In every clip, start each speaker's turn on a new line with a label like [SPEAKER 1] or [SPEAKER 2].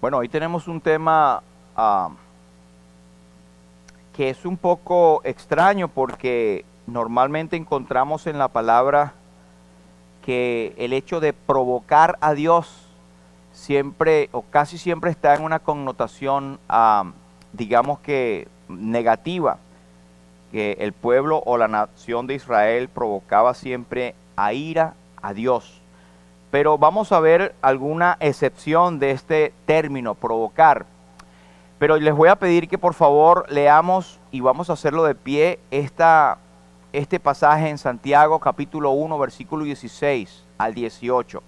[SPEAKER 1] Bueno, hoy tenemos un tema que es un poco extraño porque normalmente encontramos en la palabra que el hecho de provocar a Dios siempre o casi siempre está en una connotación, digamos que negativa, que el pueblo o la nación de Israel provocaba siempre a ira a Dios. Pero vamos a ver alguna excepción de este término, provocar. Pero les voy a pedir que por favor leamos, y vamos a hacerlo de pie, este pasaje en Santiago capítulo 1, versículo 16 al 18.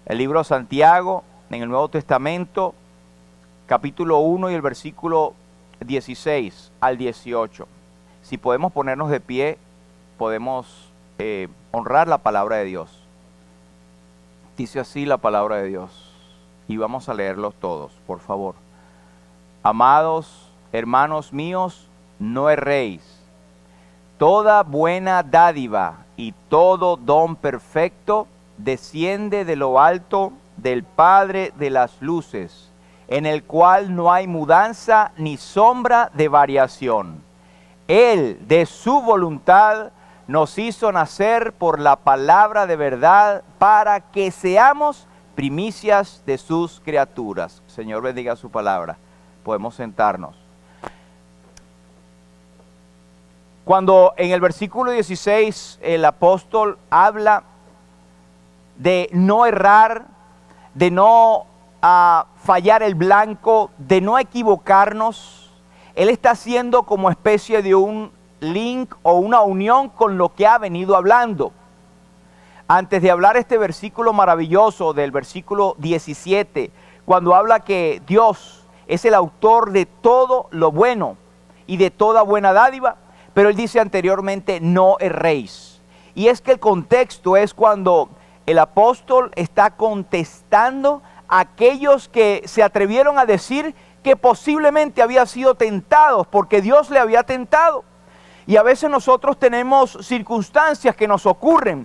[SPEAKER 1] El libro de Santiago, en el Nuevo Testamento, capítulo 1 y el versículo 16 al 18. Si podemos ponernos de pie, podemos honrar la palabra de Dios. Dice así la palabra de Dios, y vamos a leerlos todos, por favor. Amados hermanos míos, no erréis. Toda buena dádiva y todo don perfecto desciende de lo alto del Padre de las luces, en el cual no hay mudanza ni sombra de variación. Él, de su voluntad, nos hizo nacer por la palabra de verdad para que seamos primicias de sus criaturas. Señor, bendiga su palabra. Podemos sentarnos. Cuando en el versículo 16 el apóstol habla de no errar, de no fallar el blanco, de no equivocarnos, él está haciendo como especie de un link o una unión con lo que ha venido hablando. Antes de hablar este versículo maravilloso del versículo 17, cuando habla que Dios es el autor de todo lo bueno y de toda buena dádiva, pero él dice anteriormente, no erréis. Y es que el contexto es cuando el apóstol está contestando a aquellos que se atrevieron a decir que posiblemente habían sido tentados porque Dios le había tentado. Y a veces nosotros tenemos circunstancias que nos ocurren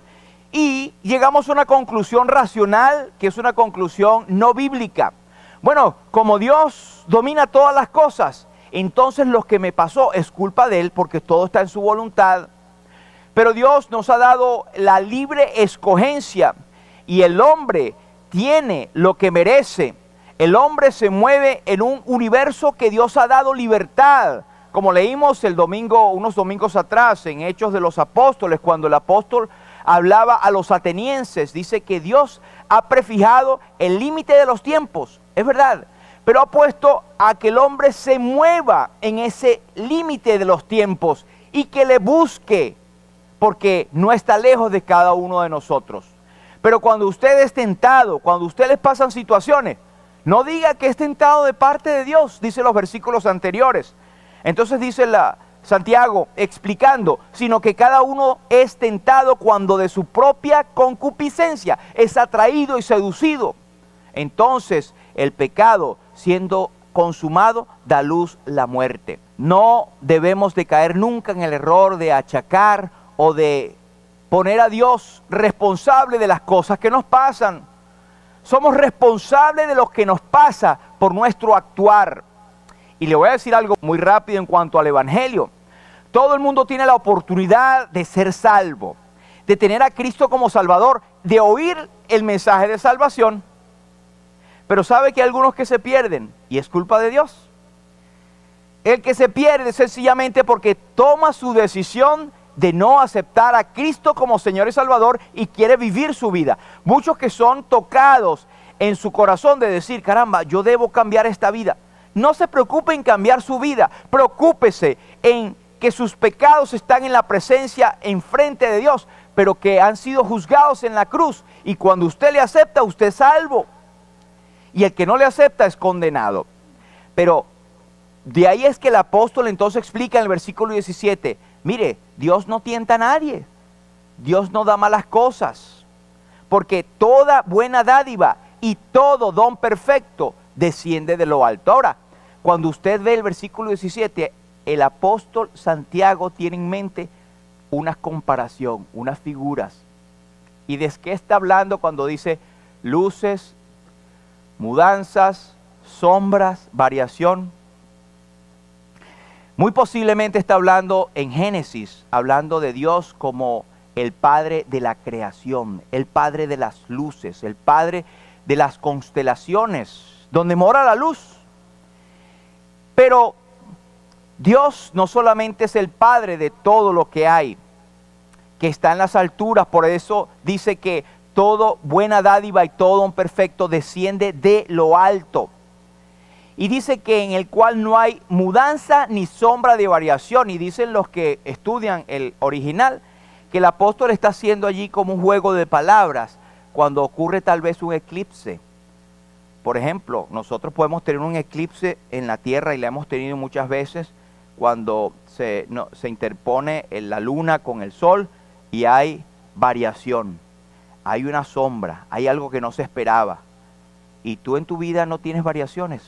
[SPEAKER 1] y llegamos a una conclusión racional que es una conclusión no bíblica. Bueno, como Dios domina todas las cosas, entonces lo que me pasó es culpa de Él porque todo está en su voluntad. Pero Dios nos ha dado la libre escogencia y el hombre tiene lo que merece. El hombre se mueve en un universo que Dios ha dado libertad. Como leímos el domingo, unos domingos atrás, en Hechos de los Apóstoles, cuando el apóstol hablaba a los atenienses, dice que Dios ha prefijado el límite de los tiempos, es verdad, pero ha puesto a que el hombre se mueva en ese límite de los tiempos y que le busque, porque no está lejos de cada uno de nosotros. Pero cuando usted es tentado, cuando a usted les pasan situaciones, no diga que es tentado de parte de Dios, dice los versículos anteriores. Entonces dice Santiago explicando, sino que cada uno es tentado cuando de su propia concupiscencia es atraído y seducido. Entonces el pecado siendo consumado da luz la muerte. No debemos de caer nunca en el error de achacar o de poner a Dios responsable de las cosas que nos pasan. Somos responsables de lo que nos pasa por nuestro actuar. Y le voy a decir algo muy rápido en cuanto al evangelio. Todo el mundo tiene la oportunidad de ser salvo, de tener a Cristo como Salvador, de oír el mensaje de salvación. Pero sabe que hay algunos que se pierden y es culpa de Dios. El que se pierde sencillamente porque toma su decisión de no aceptar a Cristo como Señor y Salvador y quiere vivir su vida. Muchos que son tocados en su corazón de decir, caramba, yo debo cambiar esta vida. No se preocupe en cambiar su vida, preocúpese en que sus pecados están en la presencia, enfrente de Dios, pero que han sido juzgados en la cruz. Y cuando usted le acepta, usted es salvo. Y el que no le acepta es condenado. Pero de ahí es que el apóstol entonces explica en el versículo 17, mire, Dios no tienta a nadie. Dios no da malas cosas. Porque toda buena dádiva y todo don perfecto desciende de lo alto. Ahora, cuando usted ve el versículo 17, el apóstol Santiago tiene en mente una comparación, unas figuras. ¿Y de qué está hablando cuando dice luces, mudanzas, sombras, variación. Muy posiblemente está hablando en Génesis, hablando de Dios como el Padre de la creación, el Padre de las luces, el Padre de las constelaciones, donde mora la luz. Pero Dios no solamente es el Padre de todo lo que hay, que está en las alturas, por eso dice que todo buena dádiva y todo don perfecto desciende de lo alto. Y dice que en el cual no hay mudanza ni sombra de variación. Y dicen los que estudian el original que el apóstol está haciendo allí como un juego de palabras cuando ocurre tal vez un eclipse. Por ejemplo, nosotros podemos tener un eclipse en la tierra y la hemos tenido muchas veces cuando se interpone la luna con el sol y hay variación, hay una sombra, hay algo que no se esperaba. Y tú en tu vida no tienes variaciones.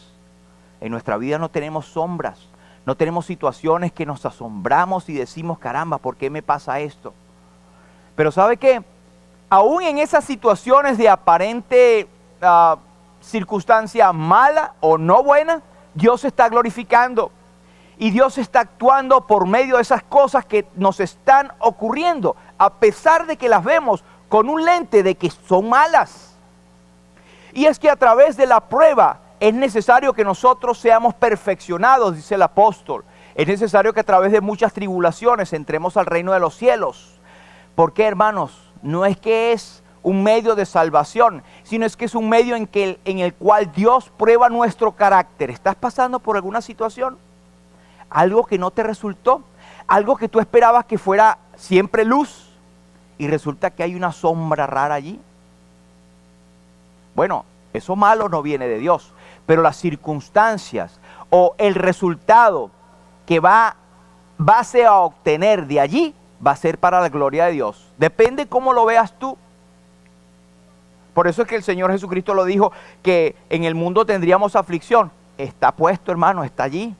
[SPEAKER 1] En nuestra vida no tenemos sombras, no tenemos situaciones que nos asombramos y decimos, caramba, ¿por qué me pasa esto? Pero ¿sabe qué? Aún en esas situaciones de aparente circunstancia mala o no buena, Dios se está glorificando. Y Dios está actuando por medio de esas cosas que nos están ocurriendo, a pesar de que las vemos con un lente de que son malas. Y es que a través de la prueba, es necesario que nosotros seamos perfeccionados, dice el apóstol. Es necesario que a través de muchas tribulaciones entremos al reino de los cielos. ¿Por qué, hermanos? No es que es un medio de salvación, sino es que es un medio en el cual Dios prueba nuestro carácter. ¿Estás pasando por alguna situación? Algo que no te resultó, algo que tú esperabas que fuera siempre luz y resulta que hay una sombra rara allí. Bueno, eso malo no viene de Dios. Pero las circunstancias o el resultado que vas a obtener de allí va a ser para la gloria de Dios. Depende cómo lo veas tú. Por eso es que el Señor Jesucristo lo dijo, que en el mundo tendríamos aflicción. Está puesto, hermano, está allí.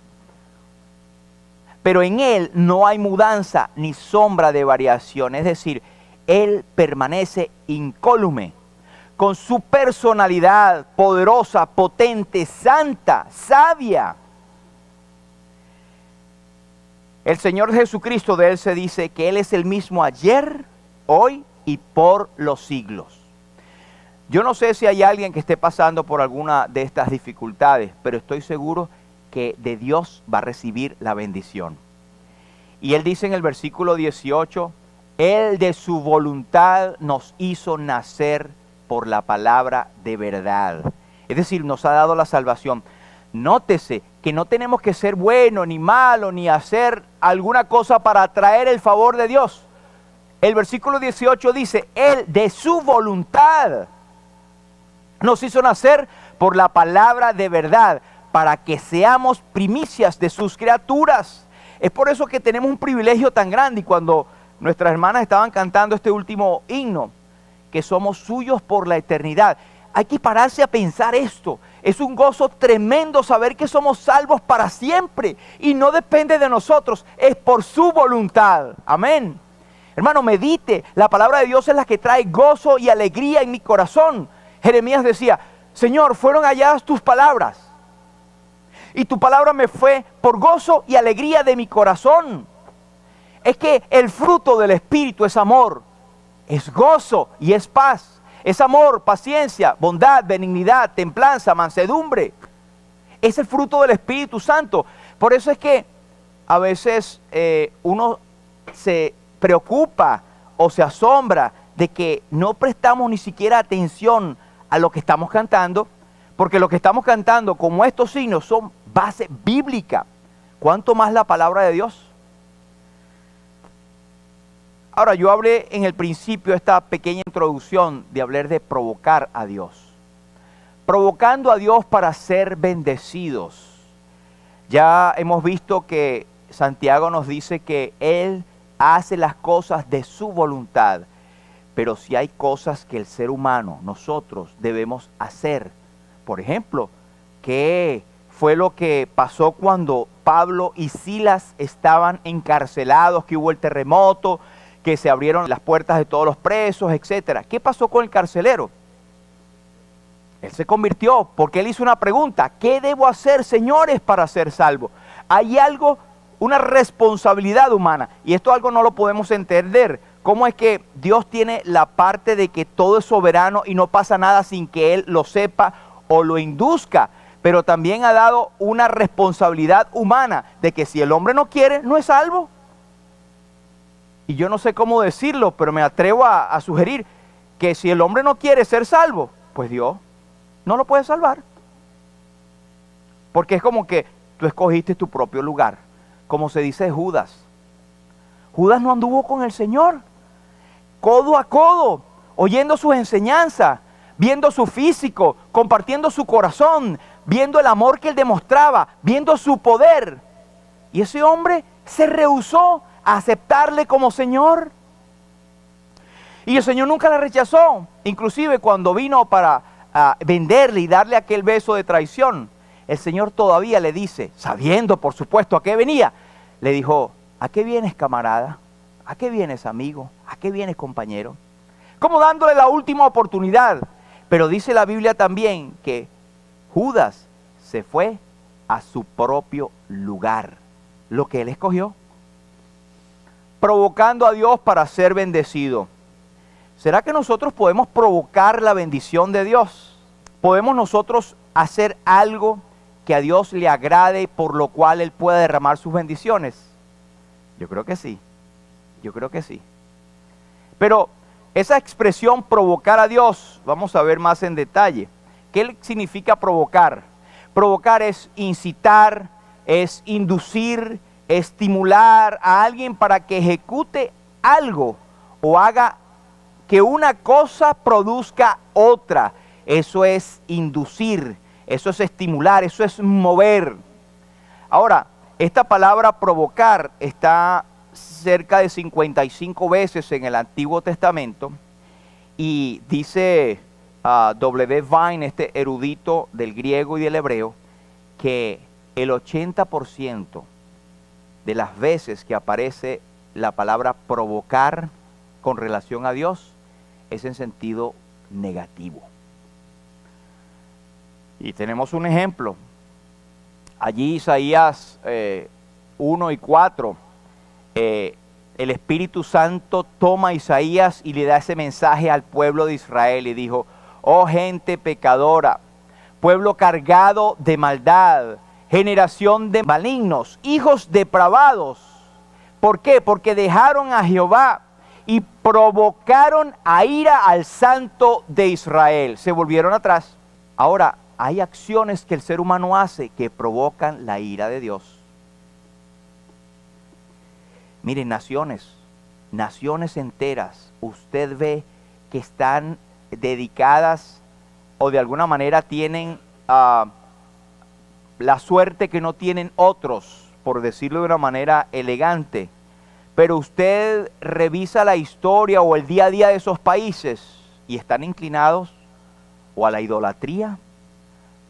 [SPEAKER 1] Pero en Él no hay mudanza ni sombra de variación. Es decir, Él permanece incólume, con su personalidad poderosa, potente, santa, sabia. El Señor Jesucristo, de Él se dice que Él es el mismo ayer, hoy y por los siglos. Yo no sé si hay alguien que esté pasando por alguna de estas dificultades, pero estoy seguro que de Dios va a recibir la bendición. Y Él dice en el versículo 18, Él de su voluntad nos hizo nacer por la palabra de verdad. Es decir, nos ha dado la salvación. Nótese que no tenemos que ser bueno ni malo, ni hacer alguna cosa para atraer el favor de Dios. El versículo 18 dice, Él de su voluntad nos hizo nacer por la palabra de verdad, para que seamos primicias de sus criaturas. Es por eso que tenemos un privilegio tan grande. Y cuando nuestras hermanas estaban cantando este último himno, que somos suyos por la eternidad, hay que pararse a pensar esto. Es un gozo tremendo saber que somos salvos para siempre y no depende de nosotros, es por su voluntad. Amén. Hermano, medite, la palabra de Dios es la que trae gozo y alegría en mi corazón. Jeremías decía, Señor, fueron halladas tus palabras y tu palabra me fue por gozo y alegría de mi corazón. Es que el fruto del Espíritu es amor, es gozo y es paz. Es amor, paciencia, bondad, benignidad, templanza, mansedumbre. Es el fruto del Espíritu Santo. Por eso es que a veces uno se preocupa o se asombra de que no prestamos ni siquiera atención a lo que estamos cantando, porque lo que estamos cantando, como estos signos, son base bíblica. ¿Cuánto más la palabra de Dios? Ahora, yo hablé en el principio, esta pequeña introducción, de hablar de provocar a Dios. Provocando a Dios para ser bendecidos. Ya hemos visto que Santiago nos dice que Él hace las cosas de su voluntad. Pero si hay cosas que el ser humano, nosotros, debemos hacer. Por ejemplo, ¿qué fue lo que pasó cuando Pablo y Silas estaban encarcelados? Que hubo el terremoto, que se abrieron las puertas de todos los presos, etcétera. ¿Qué pasó con el carcelero? Él se convirtió porque él hizo una pregunta: ¿qué debo hacer, señores, para ser salvo? Hay algo, una responsabilidad humana, y esto algo no lo podemos entender. ¿Cómo es que Dios tiene la parte de que todo es soberano y no pasa nada sin que Él lo sepa o lo induzca? Pero también ha dado una responsabilidad humana de que si el hombre no quiere, no es salvo. Y yo no sé cómo decirlo, pero me atrevo a sugerir que si el hombre no quiere ser salvo, pues Dios no lo puede salvar. Porque es como que tú escogiste tu propio lugar. Como se dice de Judas. Judas no anduvo con el Señor, codo a codo, oyendo sus enseñanzas, viendo su físico, compartiendo su corazón, viendo el amor que él demostraba, viendo su poder. Y ese hombre se rehusó a aceptarle como Señor. Y el Señor nunca le rechazó. Inclusive cuando vino para venderle y darle aquel beso de traición, el Señor todavía le dice, sabiendo por supuesto a qué venía, le dijo: ¿a qué vienes, camarada? ¿A qué vienes, amigo? ¿A qué vienes, compañero? Como dándole la última oportunidad. Pero dice la Biblia también que Judas se fue a su propio lugar, lo que él escogió, provocando a Dios para ser bendecido. ¿Será que nosotros podemos provocar la bendición de Dios? ¿Podemos nosotros hacer algo que a Dios le agrade, por lo cual Él pueda derramar sus bendiciones? Yo creo que sí, yo creo que sí. Pero esa expresión provocar a Dios, vamos a ver más en detalle. ¿Qué significa provocar? Provocar es incitar, es inducir, estimular a alguien para que ejecute algo o haga que una cosa produzca otra. Eso es inducir, eso es estimular, eso es mover. Ahora, esta palabra provocar está cerca de 55 veces en el Antiguo Testamento, y dice W. Vine, este erudito del griego y del hebreo, que el 80% de las veces que aparece la palabra provocar con relación a Dios es en sentido negativo. Y tenemos un ejemplo. Allí Isaías 1 y 4, el Espíritu Santo toma a Isaías y le da ese mensaje al pueblo de Israel y dijo: oh gente pecadora, pueblo cargado de maldad, generación de malignos, hijos depravados. ¿Por qué? Porque dejaron a Jehová y provocaron a ira al Santo de Israel. Se volvieron atrás. Ahora, hay acciones que el ser humano hace que provocan la ira de Dios. Miren, naciones enteras, usted ve que están dedicadas o de alguna manera tienen la suerte que no tienen otros, por decirlo de una manera elegante. Pero usted revisa la historia o el día a día de esos países y están inclinados o a la idolatría,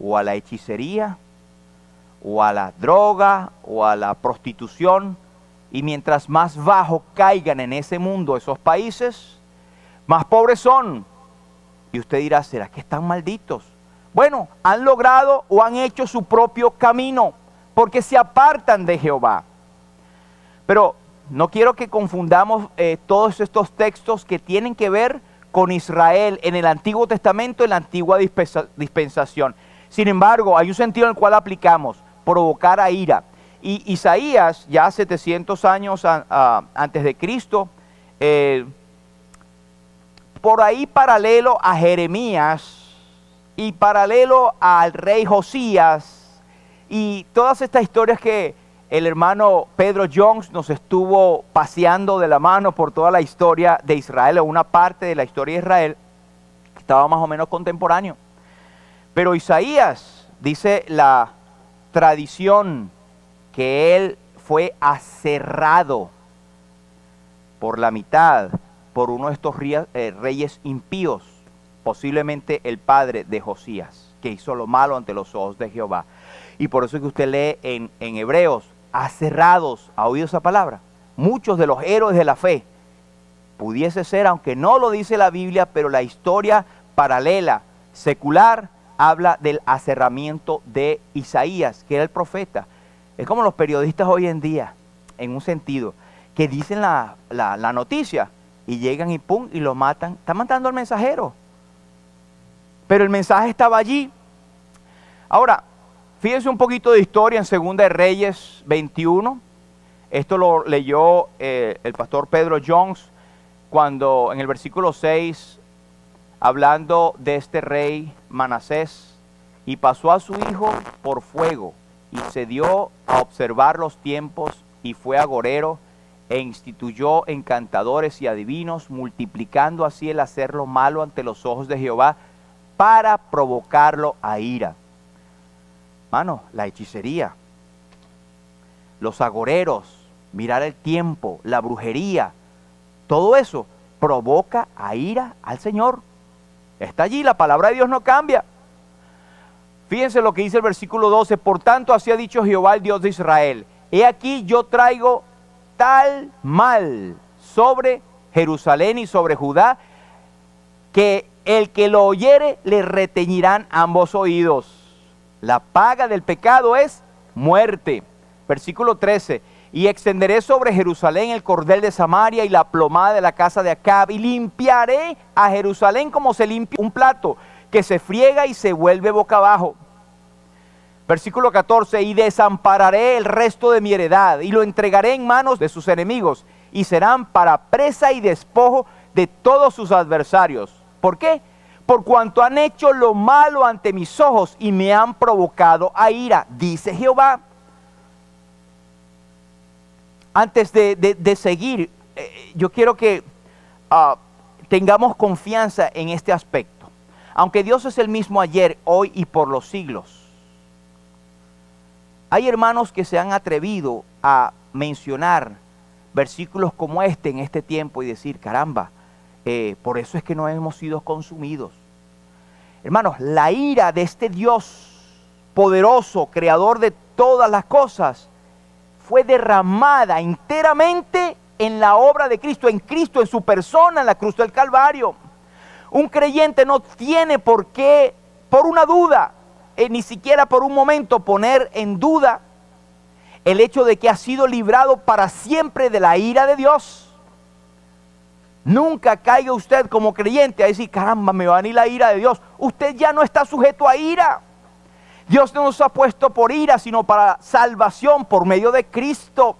[SPEAKER 1] o a la hechicería, o a la droga, o a la prostitución. Y mientras más bajo caigan en ese mundo esos países, más pobres son. Y usted dirá: ¿será que están malditos? Bueno, han logrado o han hecho su propio camino, porque se apartan de Jehová. Pero no quiero que confundamos todos estos textos que tienen que ver con Israel en el Antiguo Testamento, en la antigua dispensación. Sin embargo, hay un sentido en el cual aplicamos provocar a ira. Y Isaías, ya 700 años antes de Cristo, por ahí paralelo a Jeremías y paralelo al rey Josías y todas estas historias que el hermano Pedro Jones nos estuvo paseando de la mano por toda la historia de Israel, o una parte de la historia de Israel, estaba más o menos contemporáneo. Pero Isaías, dice la tradición, que él fue aserrado por la mitad por uno de estos reyes impíos, posiblemente el padre de Josías, que hizo lo malo ante los ojos de Jehová. Y por eso es que usted lee en Hebreos, aserrados. ¿Ha oído esa palabra? Muchos de los héroes de la fe, pudiese ser, aunque no lo dice la Biblia, pero la historia paralela, secular, habla del aserramiento de Isaías, que era el profeta. Es como los periodistas hoy en día, en un sentido, que dicen la noticia y llegan y pum, y lo matan. Están matando al mensajero. Pero el mensaje estaba allí. Ahora, fíjense un poquito de historia en Segunda de Reyes 21. Esto lo leyó el pastor Pedro Jones cuando en el versículo 6, hablando de este rey Manasés, y pasó a su hijo por fuego, y se dio a observar los tiempos, y fue agorero, e instituyó encantadores y adivinos, multiplicando así el hacer lo malo ante los ojos de Jehová, para provocarlo a ira. Mano, la hechicería, los agoreros, mirar el tiempo, la brujería, todo eso provoca a ira al Señor. Está allí, la palabra de Dios no cambia. Fíjense lo que dice el versículo 12. Por tanto, así ha dicho Jehová, el Dios de Israel: he aquí yo traigo tal mal sobre Jerusalén y sobre Judá, que el que lo oyere le reteñirán ambos oídos. La paga del pecado es muerte. Versículo 13. Y extenderé sobre Jerusalén el cordel de Samaria y la plomada de la casa de Acab, y limpiaré a Jerusalén como se limpia un plato que se friega y se vuelve boca abajo. Versículo 14. Y desampararé el resto de mi heredad, y lo entregaré en manos de sus enemigos, y serán para presa y despojo de todos sus adversarios. ¿Por qué? Por cuanto han hecho lo malo ante mis ojos y me han provocado a ira, dice Jehová. Antes de seguir, yo quiero que tengamos confianza en este aspecto. Aunque Dios es el mismo ayer, hoy y por los siglos, hay hermanos que se han atrevido a mencionar versículos como este en este tiempo y decir, caramba, por eso es que no hemos sido consumidos. Hermanos, la ira de este Dios poderoso, creador de todas las cosas, fue derramada enteramente en la obra de Cristo, en su persona, en la cruz del Calvario. Un creyente no tiene por qué, por una duda, ni siquiera por un momento, poner en duda el hecho de que ha sido librado para siempre de la ira de Dios. Nunca caiga usted como creyente a decir, caramba, me va a venir la ira de Dios. Usted ya no está sujeto a ira. Dios no nos ha puesto por ira, sino para salvación por medio de Cristo.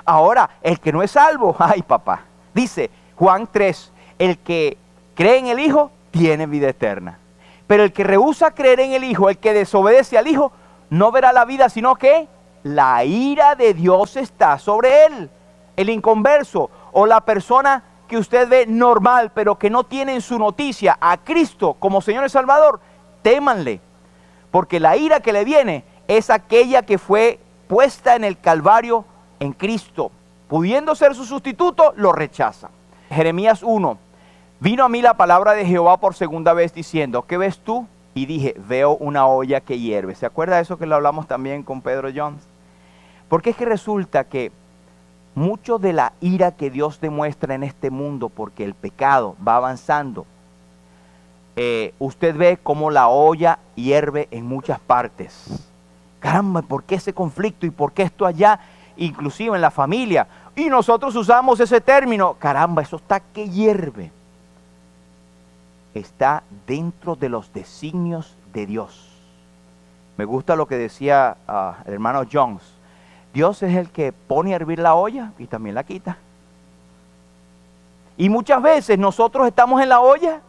[SPEAKER 1] Ahora, el que no es salvo, ay papá, dice Juan 3, el que cree en el Hijo tiene vida eterna. Pero el que rehúsa creer en el Hijo, el que desobedece al Hijo, no verá la vida, sino que la ira de Dios está sobre él. El inconverso o la persona que usted ve normal, pero que no tiene en su noticia a Cristo como Señor y Salvador, témanle, porque la ira que le viene es aquella que fue puesta en el Calvario en Cristo. Pudiendo ser su sustituto, lo rechaza. Jeremías 1. Vino a mí la palabra de Jehová por segunda vez diciendo, ¿qué ves tú? Y dije, veo una olla que hierve. ¿Se acuerda de eso que lo hablamos también con Pedro Jones? Porque es que resulta que mucho de la ira que Dios demuestra en este mundo, porque el pecado va avanzando, usted ve cómo la olla hierve en muchas partes. Caramba, ¿por qué ese conflicto? ¿Y por qué esto allá? Inclusive en la familia. Y nosotros usamos ese término, caramba, eso está que hierve. Está dentro de los designios de Dios. Me gusta lo que decía el hermano Jones. Dios es el que pone a hervir la olla y también la quita. Y muchas veces nosotros estamos en la olla.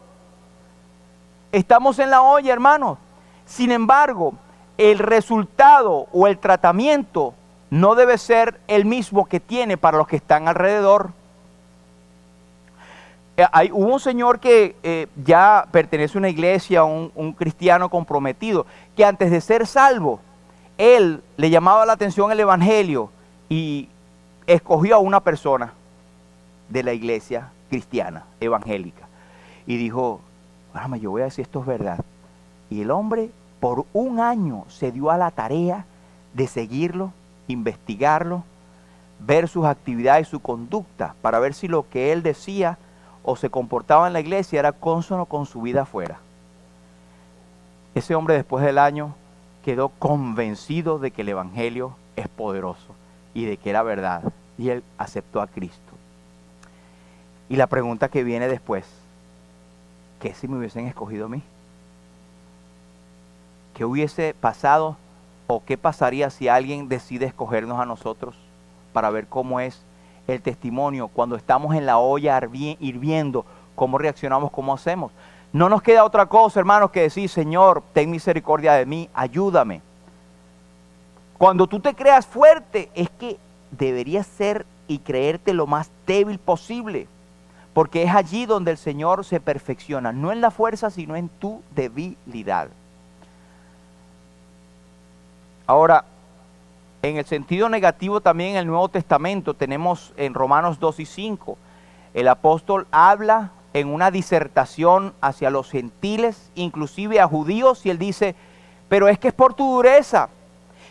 [SPEAKER 1] Estamos en la olla, hermanos. Sin embargo, el resultado o el tratamiento no debe ser el mismo que tiene para los que están alrededor. Hubo un señor que ya pertenece a una iglesia, un cristiano comprometido, que antes de ser salvo, él le llamaba la atención el evangelio y escogió a una persona de la iglesia cristiana, evangélica, y dijo, caramba, yo voy a decir esto es verdad. Y el hombre por un año se dio a la tarea de seguirlo, investigarlo, ver sus actividades y su conducta, para ver si lo que él decía o se comportaba en la iglesia era consono con su vida afuera. Ese hombre después del año quedó convencido de que el evangelio es poderoso y de que era verdad. Y él aceptó a Cristo. Y la pregunta que viene después, ¿qué si me hubiesen escogido a mí? ¿Qué hubiese pasado o qué pasaría si alguien decide escogernos a nosotros para ver cómo es el testimonio cuando estamos en la olla hirviendo? ¿Cómo reaccionamos? ¿Cómo hacemos? No nos queda otra cosa, hermanos, que decir: Señor, ten misericordia de mí, ayúdame. Cuando tú te creas fuerte, es que deberías ser y creerte lo más débil posible, porque es allí donde el Señor se perfecciona, no en la fuerza, sino en tu debilidad. Ahora, en el sentido negativo también en el Nuevo Testamento tenemos en Romanos 2 y 5, el apóstol habla en una disertación hacia los gentiles, inclusive a judíos, y él dice: pero es que es por tu dureza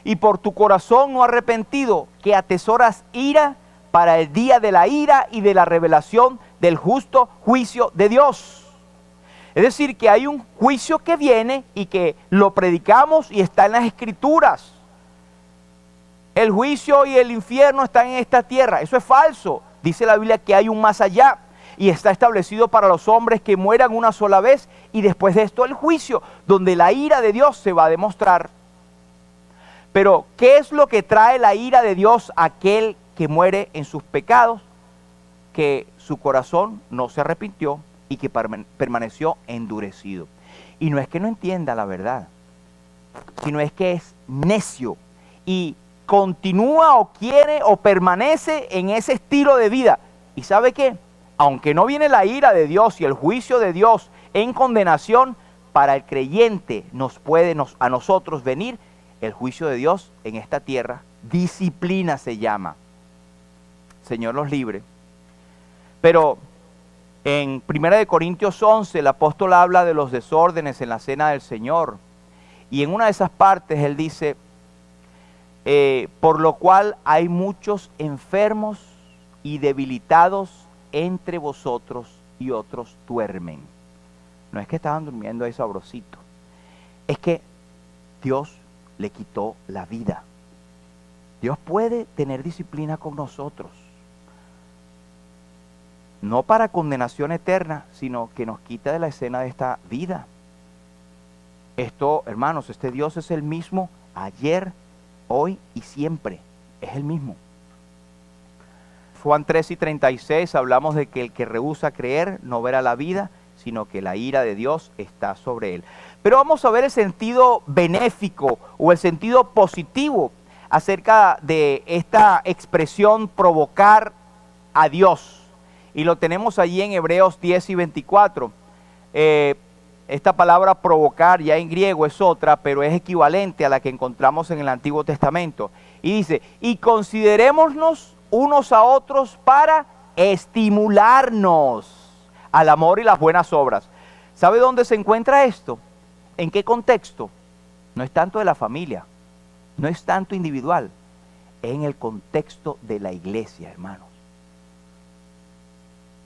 [SPEAKER 1] y por tu corazón no arrepentido que atesoras ira para el día de la ira y de la revelación del justo juicio de Dios. Es decir, que hay un juicio que viene y que lo predicamos y está en las Escrituras. El juicio y el infierno están en esta tierra. Eso es falso. Dice la Biblia que hay un más allá y está establecido para los hombres que mueran una sola vez y después de esto el juicio, donde la ira de Dios se va a demostrar. Pero, ¿qué es lo que trae la ira de Dios a aquel que muere en sus pecados? Que su corazón no se arrepintió y que permaneció endurecido. Y no es que no entienda la verdad, sino es que es necio y continúa o quiere o permanece en ese estilo de vida. ¿Y sabe qué? Aunque no viene la ira de Dios y el juicio de Dios en condenación, para el creyente nos puede a nosotros venir el juicio de Dios en esta tierra. Disciplina se llama. Señor los libre. Pero en 1 Corintios 11 el apóstol habla de los desórdenes en la cena del Señor. Y en una de esas partes él dice: por lo cual hay muchos enfermos y debilitados entre vosotros y otros duermen. No es que estaban durmiendo ahí sabrosito, es que Dios le quitó la vida. Dios puede tener disciplina con nosotros, no para condenación eterna, sino que nos quita de la escena de esta vida. Esto, hermanos, este Dios es el mismo ayer, hoy y siempre. Es el mismo. Juan 3 y 36 hablamos de que el que rehúsa creer no verá la vida, sino que la ira de Dios está sobre él. Pero vamos a ver el sentido benéfico o el sentido positivo acerca de esta expresión provocar a Dios. Y lo tenemos allí en Hebreos 10 y 24. Esta palabra provocar ya en griego es otra, pero es equivalente a la que encontramos en el Antiguo Testamento. Y dice: y considerémonos unos a otros para estimularnos al amor y las buenas obras. ¿Sabe dónde se encuentra esto? ¿En qué contexto? No es tanto de la familia, no es tanto individual, es en el contexto de la iglesia, hermanos.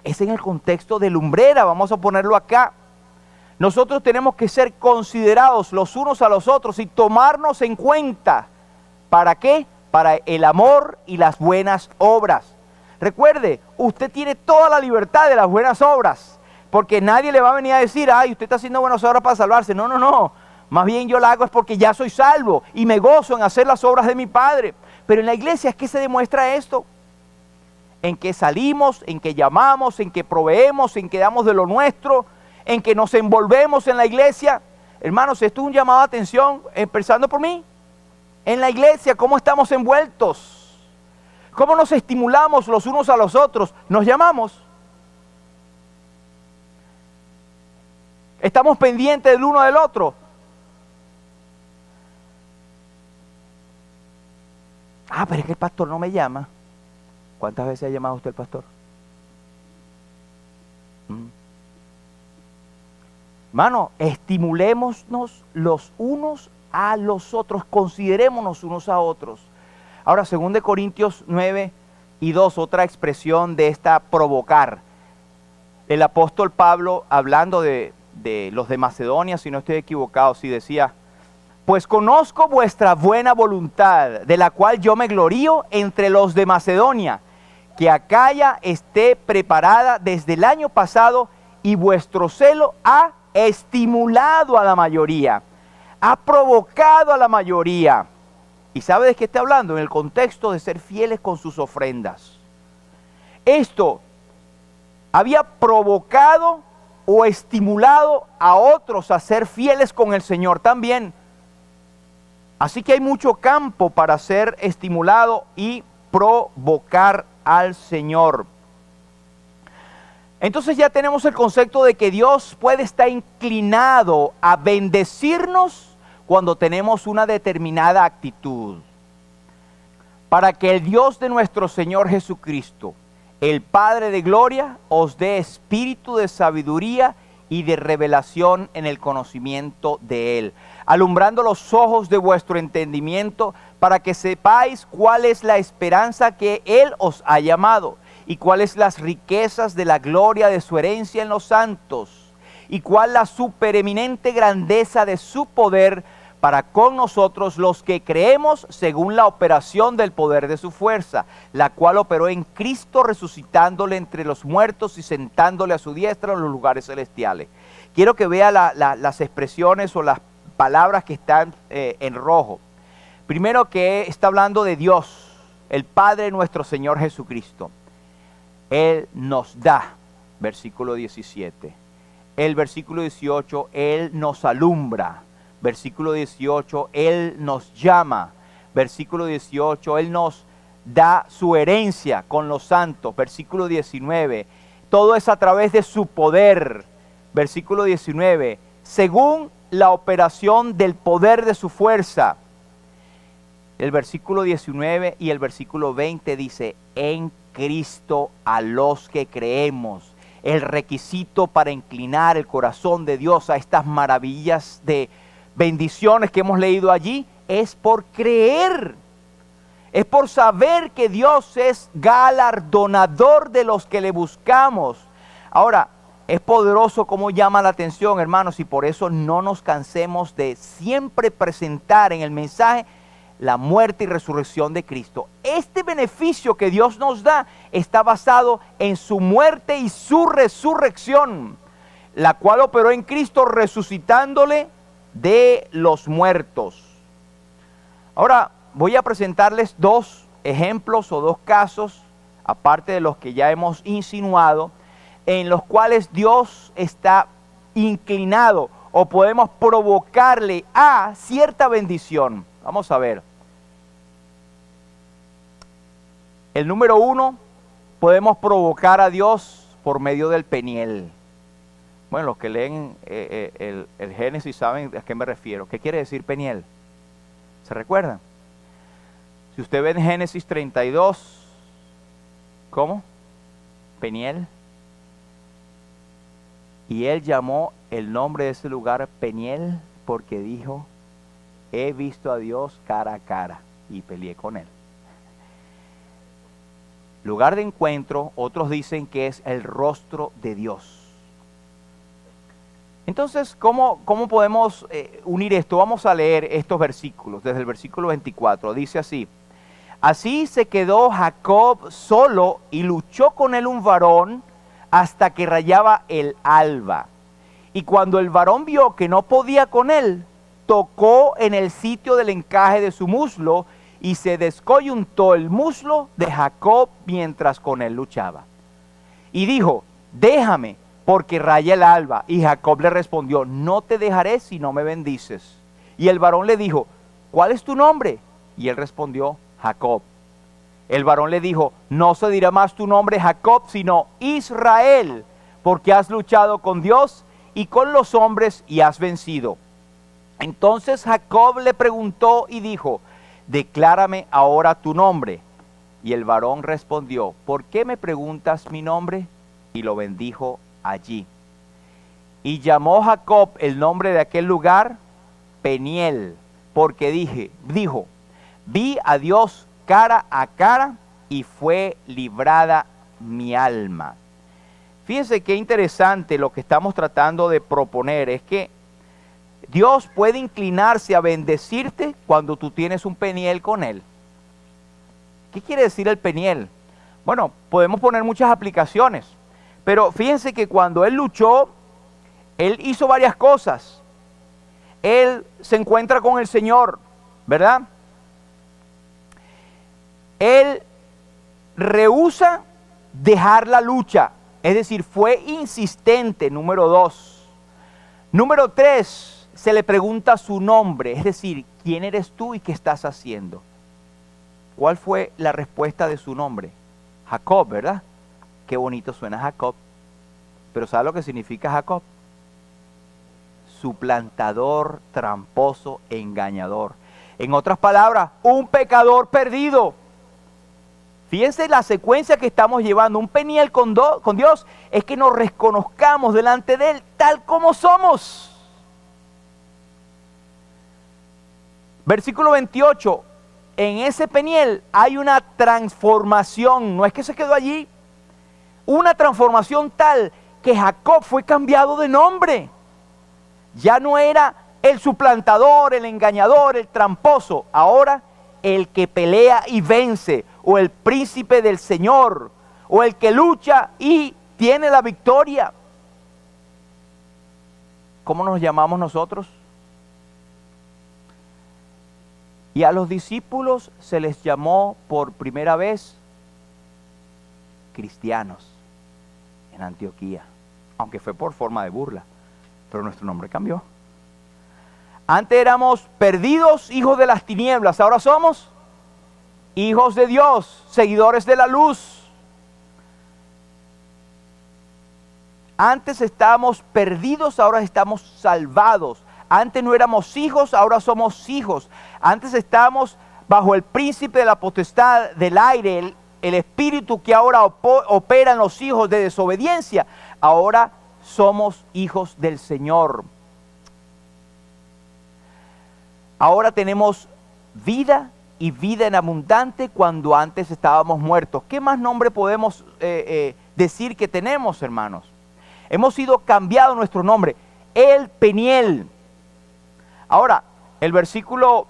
[SPEAKER 1] Es en el contexto de lumbrera, vamos a ponerlo acá. Nosotros tenemos que ser considerados los unos a los otros y tomarnos en cuenta. ¿Para qué? Para el amor y las buenas obras. Recuerde, usted tiene toda la libertad de las buenas obras, porque nadie le va a venir a decir: ay, usted está haciendo buenas obras para salvarse. No, no, no. Más bien yo la hago es porque ya soy salvo y me gozo en hacer las obras de mi Padre. Pero en la iglesia es que se demuestra esto. En que salimos, en que llamamos, en que proveemos, en que damos de lo nuestro, en que nos envolvemos en la iglesia. Hermanos, esto es un llamado de atención, empezando por mí. En la iglesia, ¿cómo estamos envueltos? ¿Cómo nos estimulamos los unos a los otros? ¿Nos llamamos? ¿Estamos pendientes del uno del otro? Ah, pero es que el pastor no me llama. ¿Cuántas veces ha llamado usted el pastor? Hermano, estimulémonos los unos a los otros, considerémonos unos a otros. Ahora, 2 Corintios 9 y 2, otra expresión de esta provocar. El apóstol Pablo, hablando de de los de Macedonia, si no estoy equivocado, sí decía: pues conozco vuestra buena voluntad, de la cual yo me glorío entre los de Macedonia, que Acaya esté preparada desde el año pasado, y vuestro celo ha estimulado a la mayoría, ha provocado a la mayoría. ¿Y sabe de qué está hablando? En el contexto de ser fieles con sus ofrendas. Esto había provocado o estimulado a otros a ser fieles con el Señor también. Así que hay mucho campo para ser estimulado y provocar al Señor. Entonces ya tenemos el concepto de que Dios puede estar inclinado a bendecirnos cuando tenemos una determinada actitud. Para que el Dios de nuestro Señor Jesucristo, el Padre de gloria, os dé espíritu de sabiduría y de revelación en el conocimiento de Él, alumbrando los ojos de vuestro entendimiento, para que sepáis cuál es la esperanza que Él os ha llamado, y cuáles las riquezas de la gloria de su herencia en los santos, y cuál la supereminente grandeza de su poder para con nosotros los que creemos, según la operación del poder de su fuerza, la cual operó en Cristo, resucitándole entre los muertos y sentándole a su diestra en los lugares celestiales. Quiero que vea las expresiones o las palabras que están en rojo. Primero, que está hablando de Dios, el Padre de nuestro Señor Jesucristo. Él nos da, versículo 17. El versículo 18, Él nos alumbra. Versículo 18, Él nos llama. Versículo 18, Él nos da su herencia con los santos. Versículo 19, todo es a través de su poder. Versículo 19, según la operación del poder de su fuerza. El versículo 19 y el versículo 20 dice: en Cristo a los que creemos. El requisito para inclinar el corazón de Dios a estas maravillas de bendiciones que hemos leído allí es por creer. Es por saber que Dios es galardonador de los que le buscamos. Ahora, es poderoso como llama la atención, hermanos, y por eso no nos cansemos de siempre presentar en el mensaje la muerte y resurrección de Cristo. Este beneficio que Dios nos da está basado en su muerte y su resurrección, la cual operó en Cristo resucitándole de los muertos. Ahora voy a presentarles dos ejemplos o dos casos, aparte de los que ya hemos insinuado, en los cuales Dios está inclinado o podemos provocarle a cierta bendición. Vamos a ver. El número uno, podemos provocar a Dios por medio del Peniel. Bueno, los que leen el Génesis saben a qué me refiero. ¿Qué quiere decir Peniel? ¿Se recuerdan? Si usted ve en Génesis 32, ¿cómo? Peniel. Y él llamó el nombre de ese lugar Peniel porque dijo: he visto a Dios cara a cara y peleé con él. Lugar de encuentro, otros dicen que es el rostro de Dios. Entonces, ¿cómo podemos unir esto? Vamos a leer estos versículos, desde el versículo 24. Dice así: así se quedó Jacob solo y luchó con él un varón hasta que rayaba el alba. Y cuando el varón vio que no podía con él, tocó en el sitio del encaje de su muslo y se descoyuntó el muslo de Jacob mientras con él luchaba. Y dijo: déjame, porque raya el alba. Y Jacob le respondió: no te dejaré si no me bendices. Y el varón le dijo: ¿cuál es tu nombre? Y él respondió: Jacob. El varón le dijo: no se dirá más tu nombre Jacob, sino Israel, porque has luchado con Dios y con los hombres y has vencido. Entonces Jacob le preguntó y dijo: declárame ahora tu nombre. Y el varón respondió: ¿por qué me preguntas mi nombre? Y lo bendijo allí. Y llamó Jacob el nombre de aquel lugar Peniel, porque dijo: vi a Dios cara a cara y fue librada mi alma. Fíjense qué interesante lo que estamos tratando de proponer. Es que Dios puede inclinarse a bendecirte cuando tú tienes un peniel con Él. ¿Qué quiere decir el peniel? Bueno, podemos poner muchas aplicaciones, pero fíjense que cuando Él luchó, Él hizo varias cosas. Él se encuentra con el Señor, ¿verdad? Él rehúsa dejar la lucha, es decir, fue insistente, número 2. Número 3, se le pregunta su nombre, es decir, ¿quién eres tú y qué estás haciendo? ¿Cuál fue la respuesta de su nombre? Jacob, ¿verdad? Qué bonito suena Jacob. Pero ¿sabe lo que significa Jacob? Suplantador, tramposo, engañador. En otras palabras, un pecador perdido. Fíjense la secuencia que estamos llevando. Un peniel con Dios es que nos reconozcamos delante de Él tal como somos. Versículo 28. En ese peniel hay una transformación. No es que se quedó allí. Una transformación tal que Jacob fue cambiado de nombre. Ya no era el suplantador, el engañador, el tramposo. Ahora el que pelea y vence, o el príncipe del Señor, o el que lucha y tiene la victoria. ¿Cómo nos llamamos nosotros? Y a los discípulos se les llamó por primera vez cristianos en Antioquía, aunque fue por forma de burla, pero nuestro nombre cambió. Antes éramos perdidos, hijos de las tinieblas, ahora somos hijos de Dios, seguidores de la luz. Antes estábamos perdidos, ahora estamos salvados. Antes no éramos hijos, ahora somos hijos. Antes estábamos bajo el príncipe de la potestad del aire, el espíritu que ahora opera en los hijos de desobediencia. Ahora somos hijos del Señor. Ahora tenemos vida y vida en abundante cuando antes estábamos muertos. ¿Qué más nombre podemos decir que tenemos, hermanos? Hemos sido cambiado nuestro nombre, el Peniel. Ahora, el versículo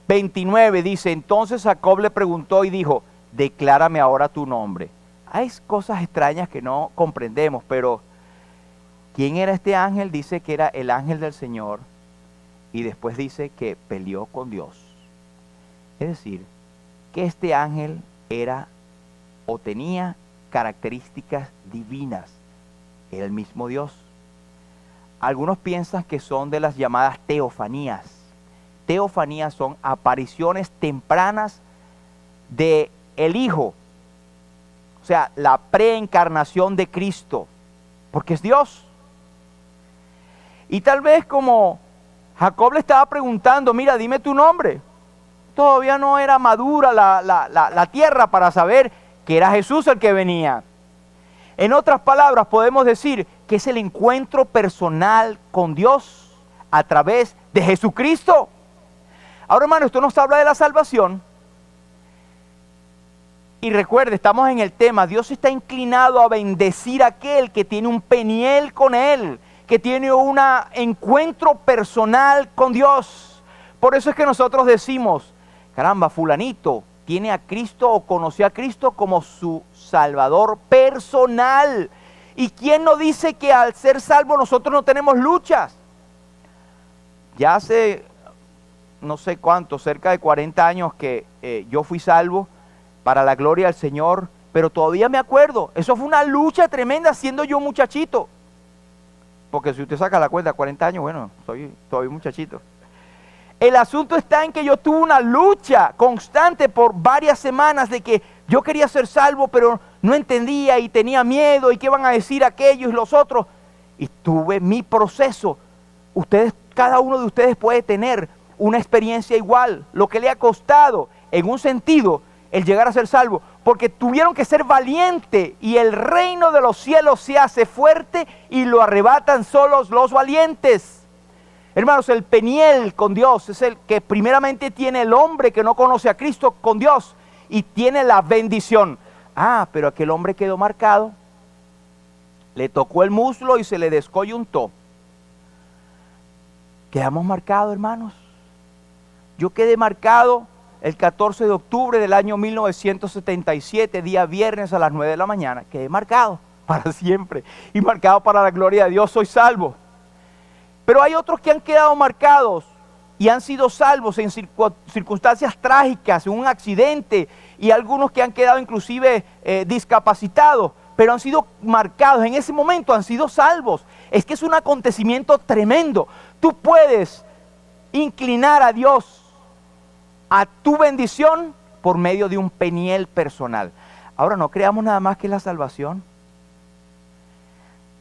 [SPEAKER 1] 29 dice, entonces Jacob le preguntó y dijo, declárame ahora tu nombre. Hay cosas extrañas que no comprendemos, pero ¿quién era este ángel? Dice que era el ángel del Señor y después dice que peleó con Dios. Es decir, que este ángel era o tenía características divinas, era el mismo Dios. Algunos piensan que son de las llamadas teofanías. Teofanías son apariciones tempranas de el Hijo, o sea, la preencarnación de Cristo, porque es Dios. Y tal vez como Jacob le estaba preguntando, mira, dime tu nombre. Todavía no era madura la tierra para saber que era Jesús el que venía. En otras palabras, podemos decir que es el encuentro personal con Dios a través de Jesucristo. Ahora, hermano, esto nos habla de la salvación. Y recuerde, estamos en el tema, Dios está inclinado a bendecir a aquel que tiene un peniel con Él, que tiene un encuentro personal con Dios. Por eso es que nosotros decimos, caramba, fulanito tiene a Cristo o conoció a Cristo como su Salvador personal. ¿Y quién nos dice que al ser salvo nosotros no tenemos luchas? Ya hace no sé cuánto, cerca de 40 años que yo fui salvo para la gloria del Señor, pero todavía me acuerdo, eso fue una lucha tremenda siendo yo muchachito. Porque si usted saca la cuenta, 40 años, bueno, soy todavía muchachito. El asunto está en que yo tuve una lucha constante por varias semanas de que yo quería ser salvo, pero no entendía y tenía miedo y qué van a decir aquellos y los otros. Y tuve mi proceso. Ustedes, cada uno de ustedes puede tener una experiencia igual, lo que le ha costado en un sentido el llegar a ser salvo, porque tuvieron que ser valientes y el reino de los cielos se hace fuerte y lo arrebatan solos los valientes. Hermanos, el peniel con Dios es el que primeramente tiene el hombre que no conoce a Cristo con Dios y tiene la bendición. Ah, pero aquel hombre quedó marcado. le tocó el muslo y se le descoyuntó. Quedamos marcados, hermanos. Yo quedé marcado el 14 de octubre del año 1977, día viernes a las 9 de la mañana. Quedé marcado para siempre y marcado para la gloria de Dios. Soy salvo. Pero hay otros que han quedado marcados y han sido salvos en circunstancias trágicas, en un accidente, y algunos que han quedado inclusive discapacitados, pero han sido marcados, en ese momento han sido salvos. Es que es un acontecimiento tremendo. Tú puedes inclinar a Dios a tu bendición por medio de un peniel personal. Ahora, no creamos nada más que la salvación.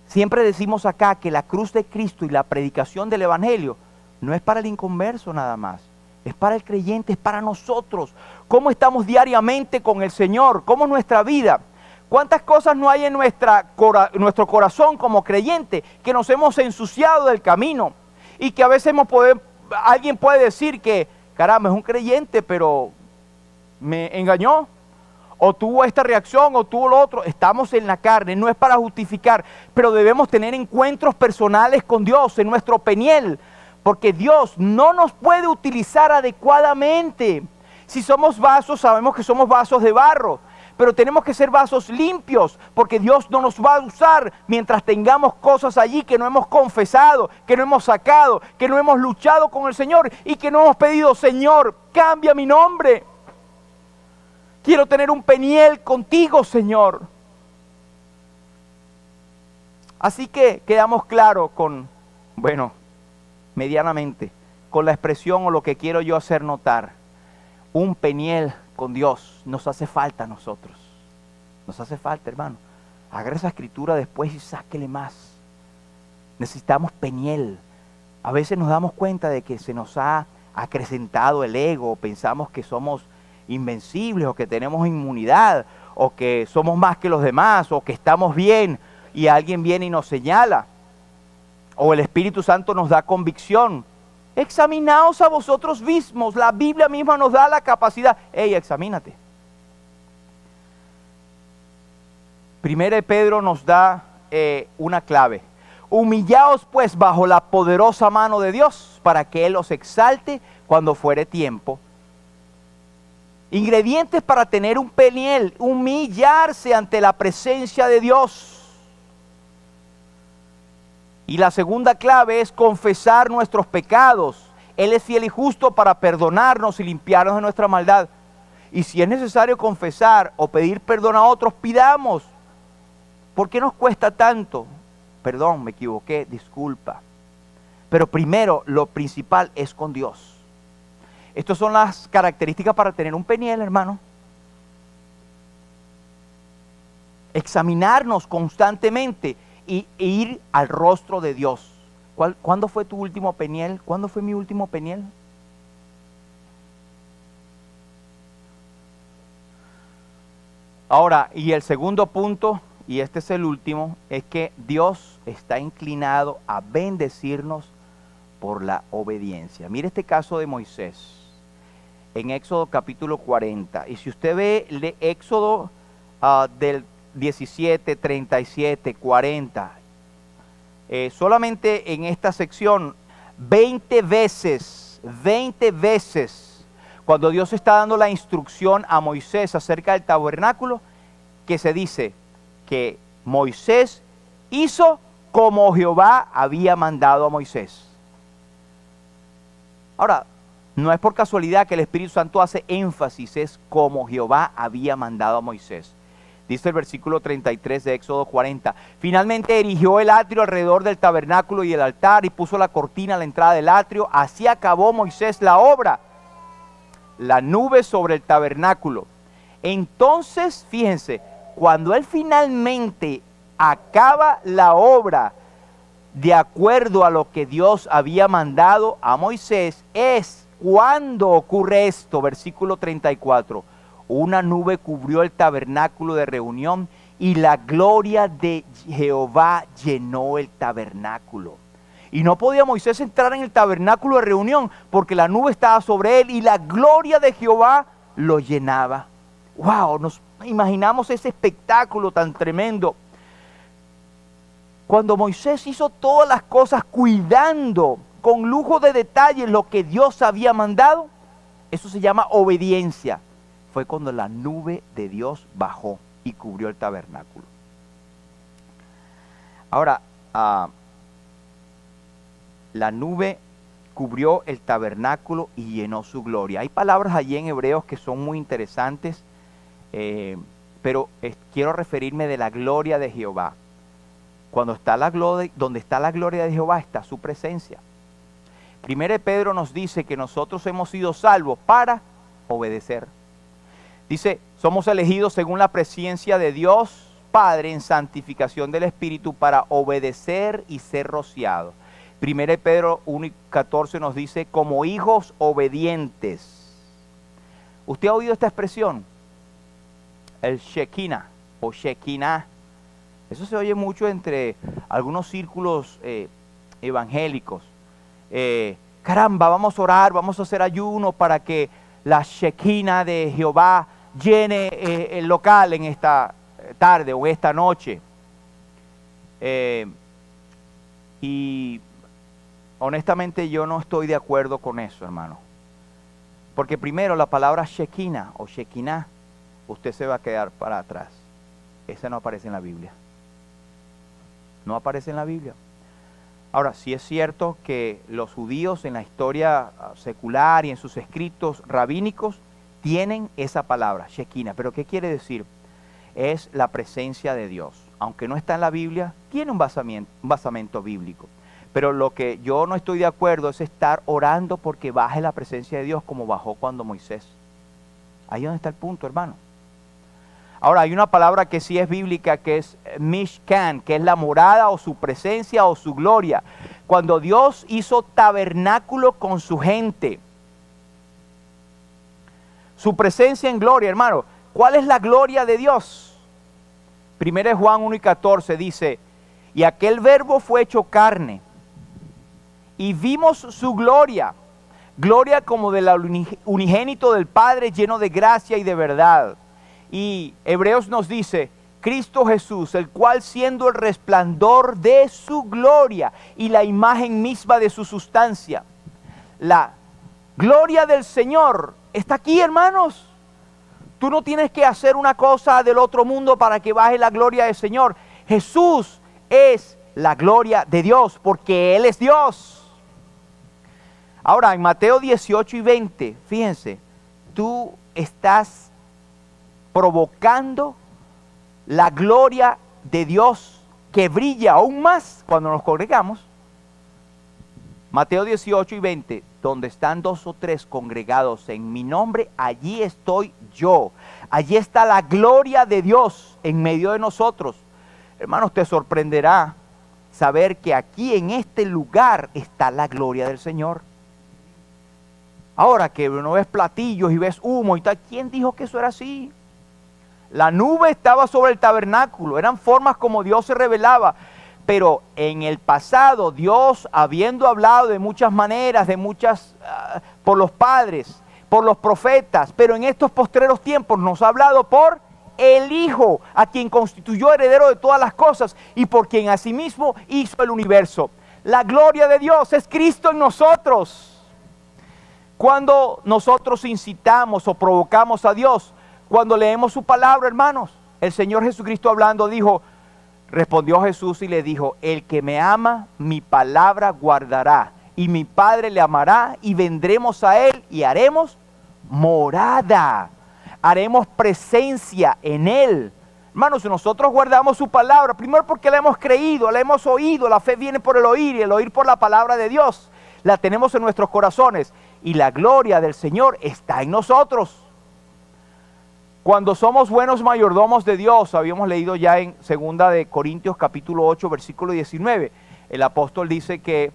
[SPEAKER 1] Siempre decimos acá que la cruz de Cristo y la predicación del Evangelio no es para el inconverso nada más, es para el creyente, es para nosotros. ¿Cómo estamos diariamente con el Señor? ¿Cómo es nuestra vida? ¿Cuántas cosas no hay en nuestro corazón como creyente que nos hemos ensuciado del camino? Y que a veces alguien puede decir que, caramba, es un creyente, pero me engañó, o tuvo esta reacción, o tuvo lo otro. Estamos en la carne, no es para justificar, pero debemos tener encuentros personales con Dios en nuestro peniel, porque Dios no nos puede utilizar adecuadamente. Si somos vasos, sabemos que somos vasos de barro, pero tenemos que ser vasos limpios, porque Dios no nos va a usar mientras tengamos cosas allí que no hemos confesado, que no hemos sacado, que no hemos luchado con el Señor y que no hemos pedido: Señor, cambia mi nombre. Quiero tener un peniel contigo, Señor. Así que quedamos claros medianamente, con la expresión o lo que quiero yo hacer notar. Un peniel con Dios nos hace falta a nosotros. Nos hace falta, hermano. Agarre esa escritura después y sáquele más. Necesitamos peniel. A veces nos damos cuenta de que se nos ha acrecentado el ego. Pensamos que somos invencibles, o que tenemos inmunidad, o que somos más que los demás, o que estamos bien, y alguien viene y nos señala, o el Espíritu Santo nos da convicción. Examinaos a vosotros mismos. La Biblia misma nos da la capacidad. Examínate. Primero Pedro nos da una clave. Humillaos pues bajo la poderosa mano de Dios, para que Él os exalte cuando fuere tiempo. Ingredientes para tener un peniel: humillarse ante la presencia de Dios. Y la segunda clave es confesar nuestros pecados. Él es fiel y justo para perdonarnos y limpiarnos de nuestra maldad. Y si es necesario confesar o pedir perdón a otros, pidamos. ¿Por qué nos cuesta tanto? Perdón, me equivoqué, disculpa. Pero primero, lo principal es con Dios. Estas son las características para tener un peniel, hermano. Examinarnos constantemente y ir al rostro de Dios. ¿Cuándo fue tu último peniel? ¿Cuándo fue mi último peniel? Ahora, y el segundo punto, y este es el último, es que Dios está inclinado a bendecirnos por la obediencia. Mire este caso de Moisés en Éxodo capítulo 40. Y si usted ve Éxodo del 17, 37, 40, solamente en esta sección 20 veces, cuando Dios está dando la instrucción a Moisés acerca del tabernáculo, que se dice que Moisés hizo como Jehová había mandado a Moisés. Ahora, no es por casualidad que el Espíritu Santo hace énfasis, es como Jehová había mandado a Moisés. Dice el versículo 33 de Éxodo 40. Finalmente erigió el atrio alrededor del tabernáculo y el altar, y puso la cortina a la entrada del atrio. Así acabó Moisés la obra. La nube sobre el tabernáculo. Entonces, fíjense, cuando él finalmente acaba la obra de acuerdo a lo que Dios había mandado a Moisés, es cuando ocurre esto. Versículo 34. Una nube cubrió el tabernáculo de reunión y la gloria de Jehová llenó el tabernáculo. Y no podía Moisés entrar en el tabernáculo de reunión porque la nube estaba sobre él y la gloria de Jehová lo llenaba. ¡Wow! Nos imaginamos ese espectáculo tan tremendo. Cuando Moisés hizo todas las cosas cuidando con lujo de detalle lo que Dios había mandado, eso se llama obediencia. Fue cuando la nube de Dios bajó y cubrió el tabernáculo. Ahora, la nube cubrió el tabernáculo y llenó su gloria. Hay palabras allí en Hebreos que son muy interesantes, pero quiero referirme de la gloria de Jehová. Cuando está la gloria, donde está la gloria de Jehová está su presencia. Primero Pedro nos dice que nosotros hemos sido salvos para obedecer. Dice, somos elegidos según la presencia de Dios Padre en santificación del Espíritu para obedecer y ser rociados. Primero Pedro 1:14 nos dice, como hijos obedientes. ¿Usted ha oído esta expresión? El Shekinah o Shekinah. Eso se oye mucho entre algunos círculos evangélicos. Caramba, vamos a orar, vamos a hacer ayuno para que la Shekinah de Jehová llene el local en esta tarde o esta noche. Y honestamente yo no estoy de acuerdo con eso, hermano. Porque primero la palabra Shekinah o Shekinah, usted se va a quedar para atrás. Esa no aparece en la Biblia. No aparece en la Biblia. Ahora, sí es cierto que los judíos en la historia secular y en sus escritos rabínicos tienen esa palabra, Shekinah. ¿Pero qué quiere decir? Es la presencia de Dios. Aunque no está en la Biblia, tiene un basamento bíblico. Pero lo que yo no estoy de acuerdo es estar orando porque baje la presencia de Dios como bajó cuando Moisés. Ahí es donde está el punto, hermano. Ahora, hay una palabra que sí es bíblica, que es Mishkan, que es la morada o su presencia o su gloria. Cuando Dios hizo tabernáculo con su gente. Su presencia en gloria, hermano. ¿Cuál es la gloria de Dios? Primero de Juan 1:14 dice, y aquel verbo fue hecho carne, y vimos su gloria, gloria como del unigénito del Padre, lleno de gracia y de verdad. Y Hebreos nos dice, Cristo Jesús, el cual siendo el resplandor de su gloria y la imagen misma de su sustancia. La gloria del Señor está aquí, hermanos. Tú no tienes que hacer una cosa del otro mundo para que baje la gloria del Señor. Jesús es la gloria de Dios porque Él es Dios. Ahora, en Mateo 18:20, fíjense, tú estás provocando la gloria de Dios que brilla aún más cuando nos congregamos. Mateo 18:20, donde están 2 o 3 congregados en mi nombre, allí estoy yo. Allí está la gloria de Dios en medio de nosotros. Hermanos, te sorprenderá saber que aquí en este lugar está la gloria del Señor. Ahora que no ves platillos y ves humo y tal, ¿quién dijo que eso era así? La nube estaba sobre el tabernáculo, eran formas como Dios se revelaba. Pero en el pasado, Dios, habiendo hablado de muchas maneras, por los padres, por los profetas, pero en estos postreros tiempos nos ha hablado por el Hijo, a quien constituyó heredero de todas las cosas y por quien asimismo hizo el universo. La gloria de Dios es Cristo en nosotros. Cuando nosotros incitamos o provocamos a Dios, cuando leemos su palabra, hermanos, el Señor Jesucristo hablando dijo, respondió Jesús y le dijo, el que me ama, mi palabra guardará, y mi Padre le amará, y vendremos a él y haremos morada, haremos presencia en él. Hermanos, si nosotros guardamos su palabra, primero porque la hemos creído, la hemos oído, la fe viene por el oír y el oír por la palabra de Dios, la tenemos en nuestros corazones, y la gloria del Señor está en nosotros. Cuando somos buenos mayordomos de Dios, habíamos leído ya en 2 de Corintios capítulo 8, versículo 19, el apóstol dice que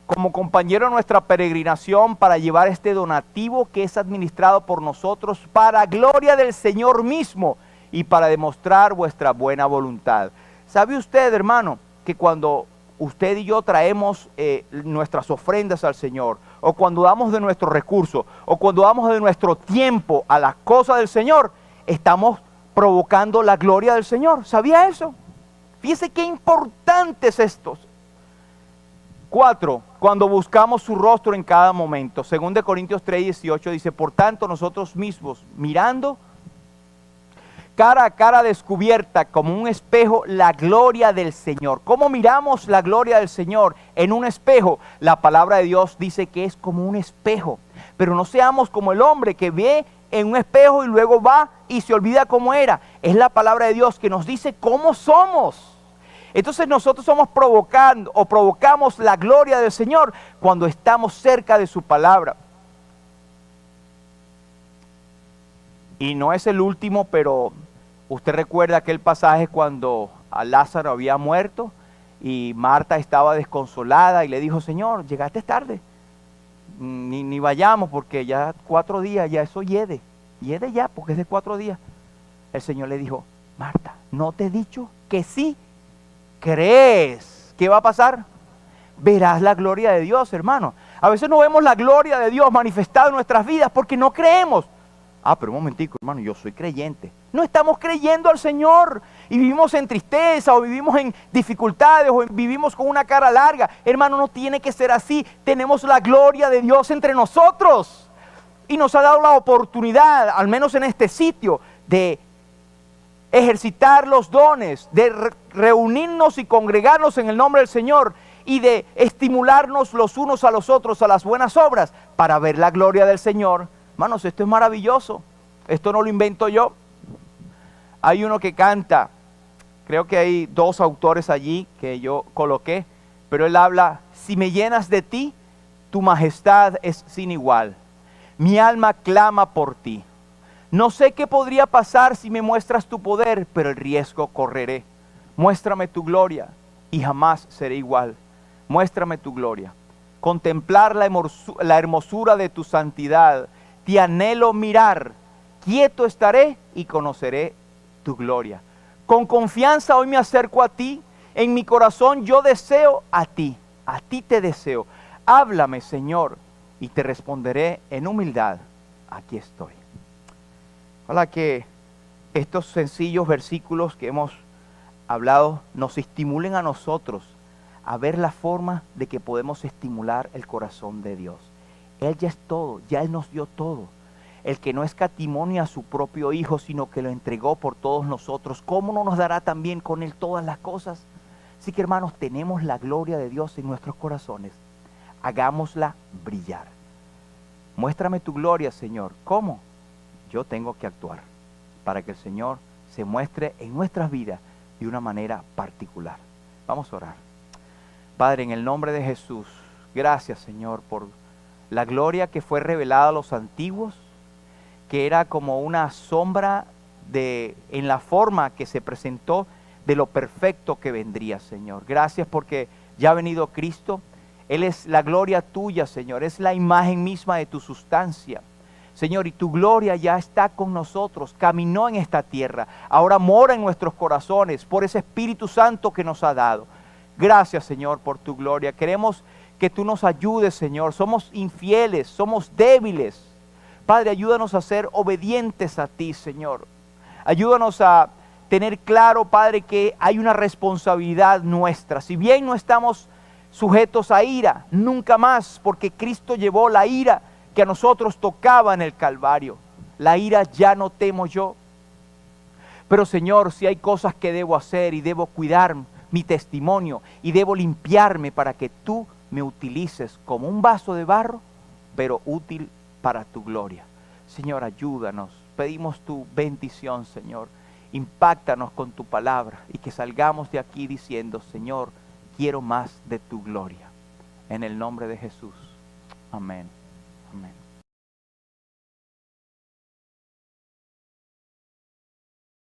[SPEAKER 1] como compañero en nuestra peregrinación para llevar este donativo que es administrado por nosotros para gloria del Señor mismo y para demostrar vuestra buena voluntad. ¿Sabe usted, hermano, que cuando usted y yo traemos nuestras ofrendas al Señor, o cuando damos de nuestros recursos, o cuando damos de nuestro tiempo a las cosas del Señor, estamos provocando la gloria del Señor? ¿Sabía eso? Fíjese qué importante es esto. 4, cuando buscamos su rostro en cada momento. 2 Corintios 3:18 dice, por tanto nosotros mismos, mirando cara a cara descubierta como un espejo la gloria del Señor. ¿Cómo miramos la gloria del Señor? En un espejo. La palabra de Dios dice que es como un espejo. Pero no seamos como el hombre que ve en un espejo y luego va y se olvida cómo era. Es la palabra de Dios que nos dice cómo somos. Entonces nosotros provocamos la gloria del Señor cuando estamos cerca de su palabra. Y no es el último, pero usted recuerda aquel pasaje cuando a Lázaro había muerto y Marta estaba desconsolada y le dijo, Señor, llegaste tarde, ni vayamos porque ya 4 días, ya eso hiede ya porque es de 4 días. El Señor le dijo, Marta, ¿no te he dicho que sí? ¿Crees? ¿Qué va a pasar? Verás la gloria de Dios, hermano. A veces no vemos la gloria de Dios manifestada en nuestras vidas porque no creemos. Pero un momentico, hermano, yo soy creyente. No estamos creyendo al Señor y vivimos en tristeza o vivimos en dificultades o vivimos con una cara larga. Hermano, no tiene que ser así. Tenemos la gloria de Dios entre nosotros y nos ha dado la oportunidad, al menos en este sitio, de ejercitar los dones, de reunirnos y congregarnos en el nombre del Señor y de estimularnos los unos a los otros a las buenas obras para ver la gloria del Señor. Hermanos, esto es maravilloso. Esto no lo invento yo. Hay uno que canta, creo que hay 2 autores allí que yo coloqué, pero él habla, si me llenas de ti, tu majestad es sin igual. Mi alma clama por ti. No sé qué podría pasar si me muestras tu poder, pero el riesgo correré. Muéstrame tu gloria y jamás seré igual. Muéstrame tu gloria. Contemplar la hermosura de tu santidad. Te anhelo mirar. Quieto estaré y conoceré tu gloria. Con confianza hoy me acerco a ti. En mi corazón yo deseo a ti. A ti te deseo. Háblame, Señor, y te responderé en humildad. Aquí estoy. Ojalá que estos sencillos versículos que hemos hablado nos estimulen a nosotros a ver la forma de que podemos estimular el corazón de Dios. Él ya es todo, ya Él nos dio todo. El que no escatimó ni a su propio Hijo, sino que lo entregó por todos nosotros, ¿cómo no nos dará también con Él todas las cosas? Así que, hermanos, tenemos la gloria de Dios en nuestros corazones. Hagámosla brillar. Muéstrame tu gloria, Señor. ¿Cómo? Yo tengo que actuar para que el Señor se muestre en nuestras vidas de una manera particular. Vamos a orar. Padre, en el nombre de Jesús, gracias, Señor, por la gloria que fue revelada a los antiguos, que era como una sombra en la forma que se presentó de lo perfecto que vendría, Señor. Gracias porque ya ha venido Cristo. Él es la gloria tuya, Señor. Es la imagen misma de tu sustancia. Señor, y tu gloria ya está con nosotros, caminó en esta tierra, ahora mora en nuestros corazones por ese Espíritu Santo que nos ha dado. Gracias, Señor, por tu gloria. Queremos que tú nos ayudes, Señor. Somos infieles, somos débiles. Padre, ayúdanos a ser obedientes a ti, Señor. Ayúdanos a tener claro, Padre, que hay una responsabilidad nuestra. Si bien no estamos sujetos a ira, nunca más, porque Cristo llevó la ira que a nosotros tocaba en el Calvario. La ira ya no temo yo. Pero, Señor, si hay cosas que debo hacer y debo cuidar mi testimonio y debo limpiarme para que tú me utilices como un vaso de barro, pero útil para tu gloria. Señor, ayúdanos. Pedimos tu bendición, Señor. Impáctanos con tu palabra y que salgamos de aquí diciendo, Señor, quiero más de tu gloria. En el nombre de Jesús. Amén. Amén.